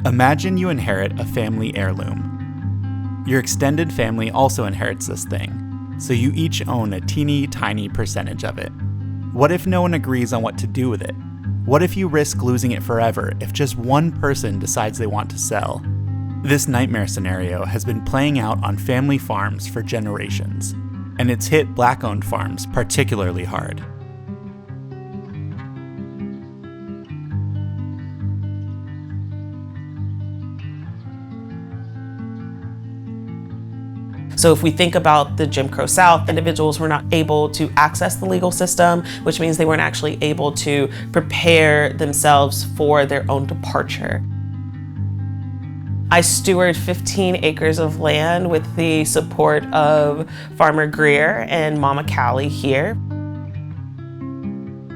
Imagine you inherit a family heirloom. Your extended family also inherits this thing, so you each own a teeny tiny percentage of it. What if no one agrees on what to do with it? What if you risk losing it forever if just one person decides they want to sell? This nightmare scenario has been playing out on family farms for generations, and it's hit Black-owned farms particularly hard. So if we think about the Jim Crow South, individuals were not able to access the legal system, which means they weren't actually able to prepare themselves for their own departure. I steward 15 acres of land with the support of Farmer Greer and Mama Callie here.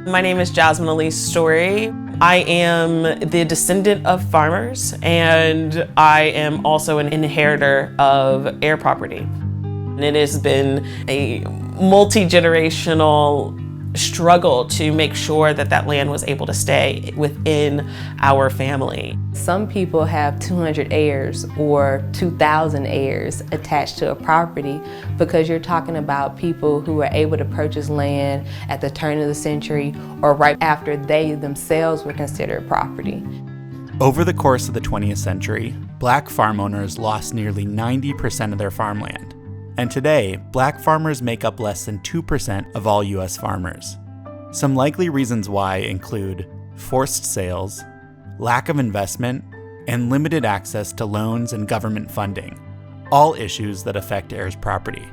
My name is Jasmine Elise Story. I am the descendant of farmers, and I am also an inheritor of heir property. And it has been a multi-generational struggle to make sure that that land was able to stay within our family. Some people have 200 heirs or 2,000 heirs attached to a property because you're talking about people who were able to purchase land at the turn of the century or right after they themselves were considered property. Over the course of the 20th century, Black farm owners lost nearly 90% of their farmland. And today, Black farmers make up less than 2% of all U.S. farmers. Some likely reasons why include forced sales, lack of investment, and limited access to loans and government funding, all issues that affect heirs' property.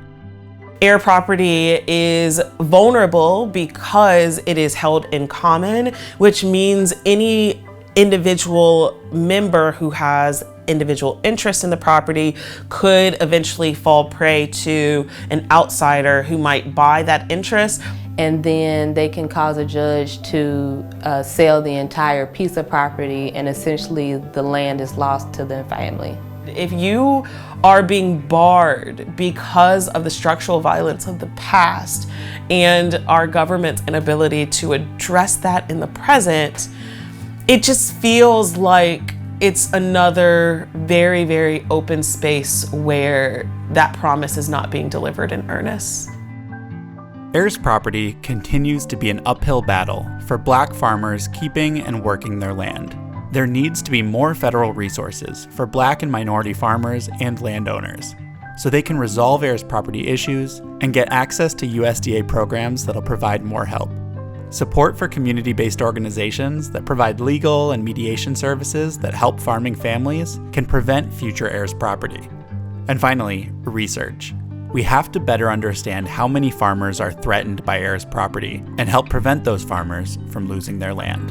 Heir property is vulnerable because it is held in common, which means any individual member who has individual interest in the property could eventually fall prey to an outsider who might buy that interest. And then they can cause a judge to sell the entire piece of property, and essentially the land is lost to the family. If you are being barred because of the structural violence of the past and our government's inability to address that in the present, it just feels like it's another very, very open space where that promise is not being delivered in earnest. Heirs property continues to be an uphill battle for Black farmers keeping and working their land. There needs to be more federal resources for Black and minority farmers and landowners, so they can resolve heirs property issues and get access to USDA programs that'll provide more help. Support for community-based organizations that provide legal and mediation services that help farming families can prevent future heirs property. And finally, research. We have to better understand how many farmers are threatened by heirs property and help prevent those farmers from losing their land.